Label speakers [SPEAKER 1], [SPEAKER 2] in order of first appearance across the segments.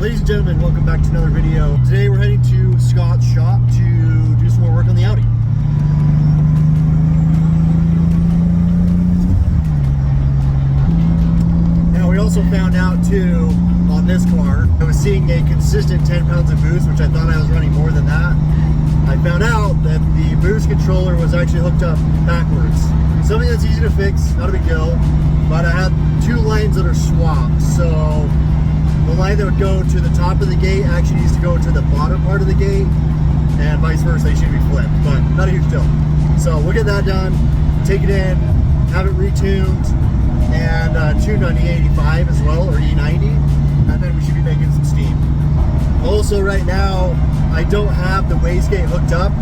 [SPEAKER 1] Ladies and gentlemen, welcome back to another video. Today we're heading to Scott's shop to do some more work on the Audi. Now we also found out too on this car, I was seeing a consistent 10 pounds of boost, which I thought I was running more than that. I found out that the boost controller was actually hooked up backwards. Something that's easy to fix, not a big deal, but I had two lines that are swapped. So the line that would go to the top of the gate actually needs to go to the bottom part of the gate, and vice versa, they should be flipped, but not a huge deal. So we'll get that done, take it in, have it retuned, and tuned on E85 as well, or E90, and then we should be making some steam. Also right now, I don't have the wastegate hooked up.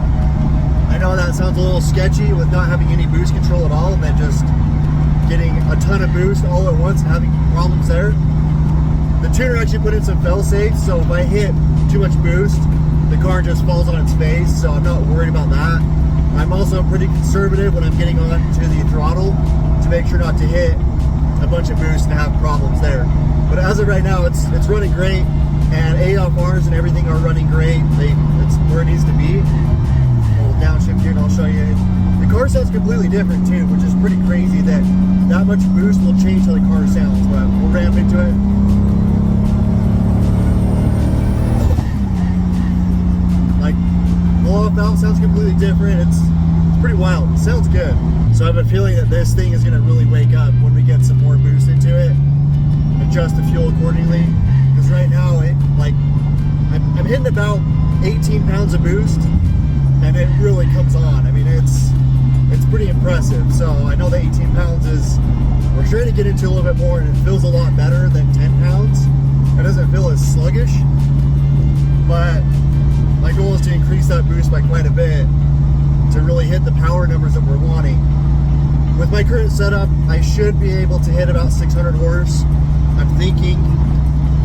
[SPEAKER 1] I know that sounds a little sketchy with not having any boost control at all, and then just getting a ton of boost all at once and having problems there. The tuner actually put in some fail-safes, so if I hit too much boost, the car just falls on its face, so I'm not worried about that. I'm also pretty conservative when I'm getting on to the throttle to make sure not to hit a bunch of boost and have problems there. But as of right now, it's running great, and AFRs and everything are running great. It's where it needs to be. We'll downshift here and I'll show you. The car sounds completely different too, which is pretty crazy that much boost will change how the car sounds, but we'll ramp into it. Blow-off valve sounds completely different. It's pretty wild. It sounds good. So I have a feeling that this thing is going to really wake up when we get some more boost into it. Adjust the fuel accordingly. Because right now, I'm hitting about 18 pounds of boost, and it really comes on. I mean, it's pretty impressive. So I know that 18 pounds is, we're trying to get into a little bit more, and it feels a lot better than 10 pounds. It doesn't feel as sluggish, but my goal is to increase that boost by quite a bit to really hit the power numbers that we're wanting. With my current setup, I should be able to hit about 600 horse. I'm thinking.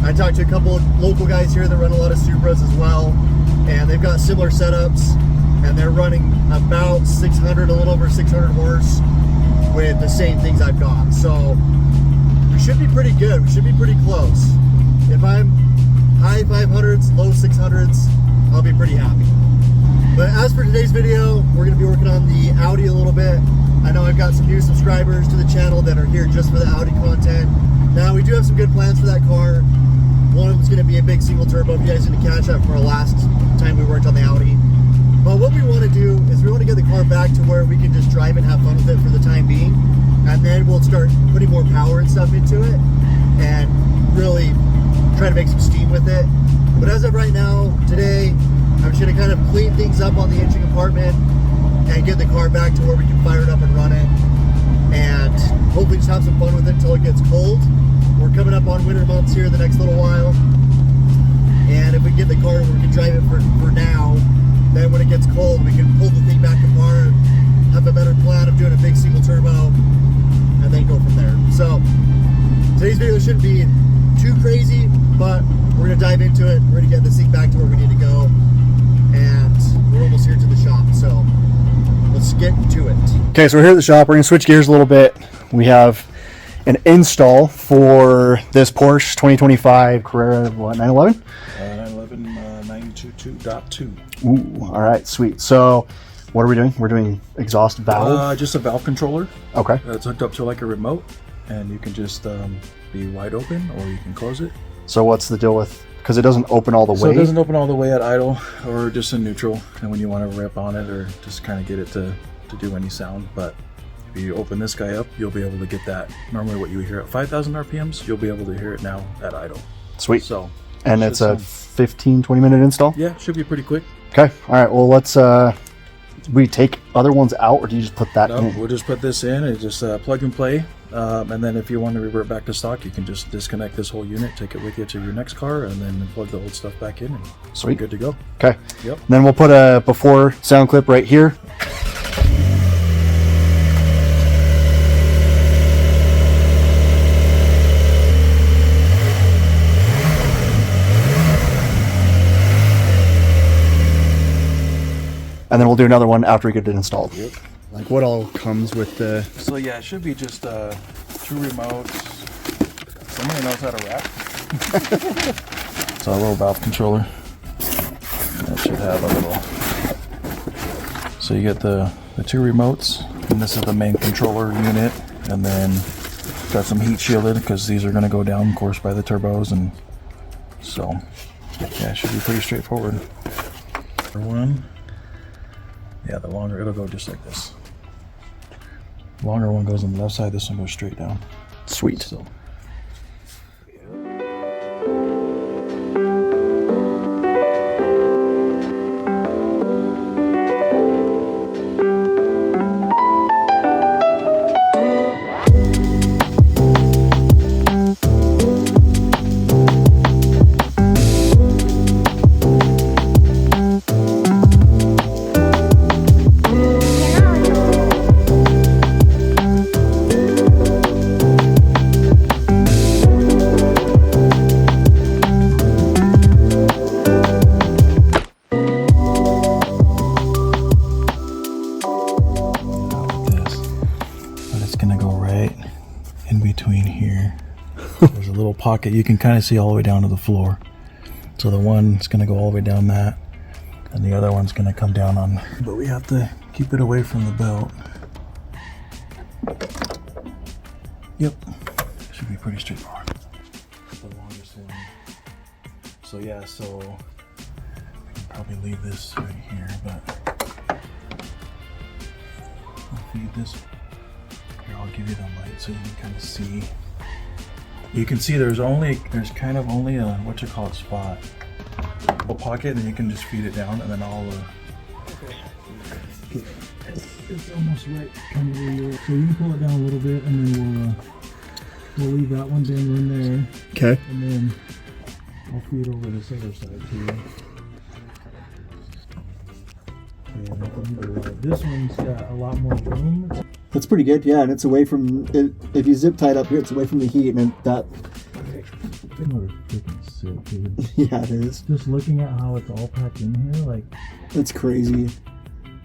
[SPEAKER 1] I talked to a couple of local guys here that run a lot of Supras as well, and they've got similar setups, and they're running about 600, a little over 600 horse with the same things I've got. So we should be pretty good. We should be pretty close. If I'm high 500s, low 600s, I'll be pretty happy. But as for today's video, we're going to be working on the Audi a little bit. I know I've got some new subscribers to the channel that are here just for the Audi content. Now, we do have some good plans for that car. One of them is going to be a big single turbo. If you guys need to catch up from our last time we worked on the Audi. But what we want to do is we want to get the car back to where we can just drive and have fun with it for the time being. And then we'll start putting more power and stuff into it and really try to make some steam with it. But as of right now, today, I'm just going to kind of clean things up on the engine compartment and get the car back to where we can fire it up and run it. And hopefully just have some fun with it until it gets cold. We're coming up on winter months here the next little while. And if we get the car where we can drive it for now, then when it gets cold, we can pull the thing back apart, have a better plan of doing a big single turbo, and then go from there. So today's video shouldn't be too crazy, but we're going to dive into it. We're going to get this thing back to where we need to go, and we're almost here to the shop, so let's get to it. Okay, so we're here at the shop. We're going to switch gears a little bit. We have an install for this Porsche 2025 Carrera, what, 911?
[SPEAKER 2] 922.2.
[SPEAKER 1] Ooh, all right, sweet. So what are we doing? We're doing exhaust valve?
[SPEAKER 2] Just a valve controller.
[SPEAKER 1] Okay.
[SPEAKER 2] It's hooked up to like a remote, and you can just be wide open, or you can close it.
[SPEAKER 1] So what's the deal with, because it doesn't open all the way?
[SPEAKER 2] So it doesn't open all the way at idle, or just in neutral, and when you want to rip on it, or just kind of get it to do any sound. But if you open this guy up, you'll be able to get that. Normally what you hear at 5,000 RPMs, you'll be able to hear it now at idle.
[SPEAKER 1] Sweet.
[SPEAKER 2] So,
[SPEAKER 1] and it's a 15-20 minute install?
[SPEAKER 2] Yeah, it should be pretty quick.
[SPEAKER 1] Okay, all right, well let's, we take other ones out, or do you just put that in?
[SPEAKER 2] We'll just put this in and just plug and play. And then if you want to revert back to stock, you can just disconnect this whole unit, take it with you to your next car, and then plug the old stuff back in, and
[SPEAKER 1] sweet,
[SPEAKER 2] good to go.
[SPEAKER 1] Okay.
[SPEAKER 2] Yep.
[SPEAKER 1] And then we'll put a before sound clip right here. And then we'll do another one after we get it installed.
[SPEAKER 2] Yep.
[SPEAKER 1] Like what all comes with the...
[SPEAKER 2] So yeah, it should be just 2 remotes. Somebody knows how to rap. So a little valve controller. That should have a little. So you get the two remotes, and this is the main controller unit, and then got some heat shielded because these are going to go down, of course, by the turbos, and so yeah, it should be pretty straightforward. For one, yeah, the longer it'll go just like this. The longer one goes on the left side, this one goes straight down.
[SPEAKER 1] Sweet.
[SPEAKER 2] So. There's a little pocket you can kind of see all the way down to the floor. So the one's going to go all the way down that, and the other one's going to come down on. But we have to keep it away from the belt. Yep, should be pretty straightforward. The longest one. So yeah, so I can probably leave this right here, but I'll feed this. Here, I'll give you the light so you can kind of see. You can see there's kind of only a spot, a pocket, and then you can just feed it down, and then I'll. It's almost right kind of where you're. So you can pull it down a little bit, and then we'll leave that one dangling there.
[SPEAKER 1] Okay.
[SPEAKER 2] And then I'll feed over this other side too. And this one's got a lot more room.
[SPEAKER 1] That's pretty good, yeah, and it's away from it. If you zip tie it up here, it's away from the heat, and that.
[SPEAKER 2] Another freaking sick, dude.
[SPEAKER 1] Yeah, it is.
[SPEAKER 2] Just looking at how it's all packed in here, like
[SPEAKER 1] it's crazy.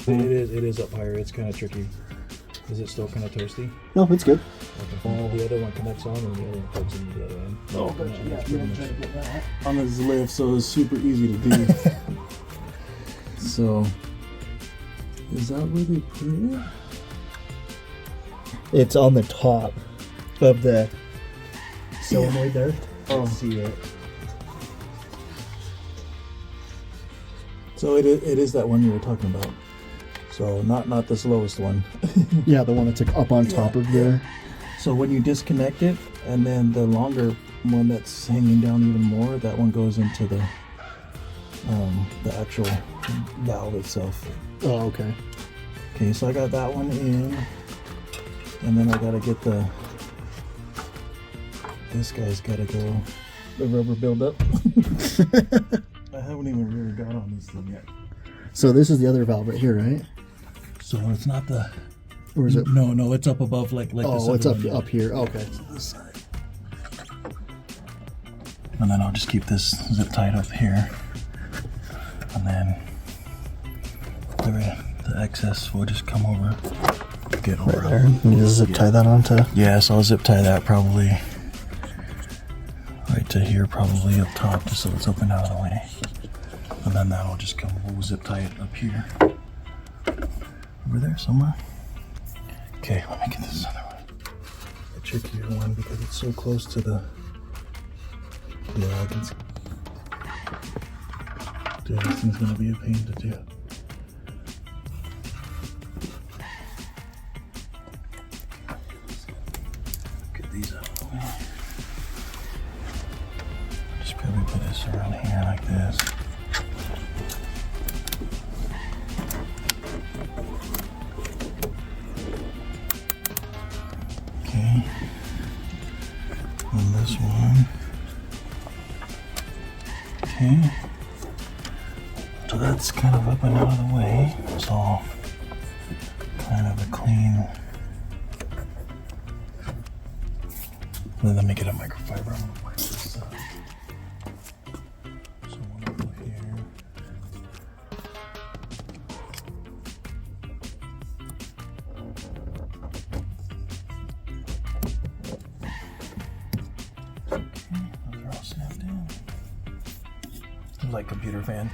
[SPEAKER 2] It is up higher. It's kind of tricky. Is it still kind of toasty?
[SPEAKER 1] No, it's good.
[SPEAKER 2] Okay. The other one connects on, and the other one plugs into the other end.
[SPEAKER 1] Oh, gotcha. Yeah, we're gonna try to get that on this lift, so it's super easy to do. So, is that where they put it? It's on the top of the solenoid there.
[SPEAKER 2] Oh. See it. So it is that one you were talking about. So not this lowest one.
[SPEAKER 1] Yeah, the one that's like up on top of there.
[SPEAKER 2] So when you disconnect it, and then the longer one that's hanging down even more, that one goes into the actual valve itself.
[SPEAKER 1] Oh, okay.
[SPEAKER 2] Okay, so I got that one in. And then I gotta get this guy's gotta go, the rubber buildup. I haven't even really got on this thing yet.
[SPEAKER 1] So this is the other valve right here, right?
[SPEAKER 2] So it's not the,
[SPEAKER 1] or is it?
[SPEAKER 2] No, it's up above like this.
[SPEAKER 1] Oh, it's up here. Okay.
[SPEAKER 2] This side. And then I'll just keep this zip tied up here. And then the excess will just come over. Get over
[SPEAKER 1] right there. You just zip tie that onto.
[SPEAKER 2] Yeah, so I'll zip tie that probably right to here, probably up top, just so it's open out of the way. And then that'll just come. We'll zip tie it up here, over there somewhere. Okay, let me get this other one. The trickier one because it's so close to the. Yeah, I can see. Dude, this thing's gonna be a pain to do. These out of the way. Just probably put this around here like this. Okay. And this one. Okay. So that's kind of up and out of the way. It's all kind of a clean. And then let me get a microfiber. I'm gonna wipe this up. So one over here. Okay, those are all snapped in. like computer fan.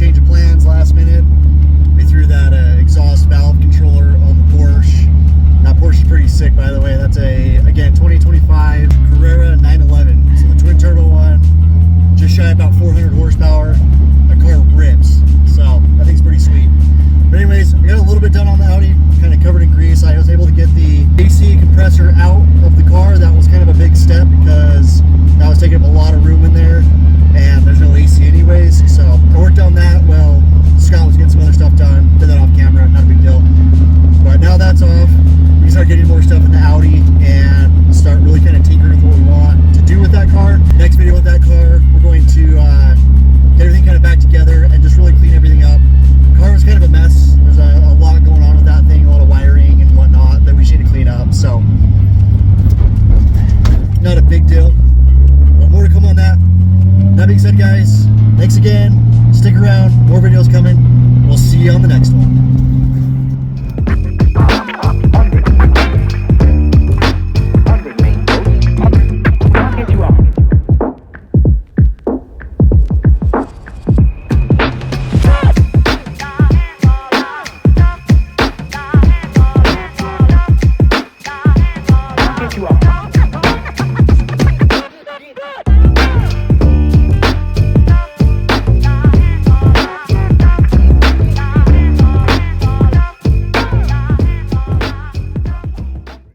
[SPEAKER 1] change of plans last minute. We threw that exhaust valve controller on the Porsche. That Porsche is pretty sick, by the way. That's a, again, 2025 Carrera 911. So the twin turbo one, just shy about 400 horsepower. That car rips. So that thing's pretty sweet. But anyways, we got a little bit done on the Audi, kind of covered in grease. I was able to get the AC compressor out of the car. That was kind of a big step because that was taking up a lot of room in there, and there's no AC anyways. So I worked on that while Scott was getting some other stuff done. Did that off camera, not a big deal. But now that's off, we can start getting more stuff in the Audi and start really kind of tinkering with what we want to do with that car. Next video with that car, we're going to get everything kind of back together and just really clean everything up. The car was kind of a mess. There's a lot going on with that thing, a lot of wiring and whatnot that we need to clean up. So not a big deal, but more to come on that. That being said, guys, thanks again. Stick around, more videos coming. We'll see you on the next one.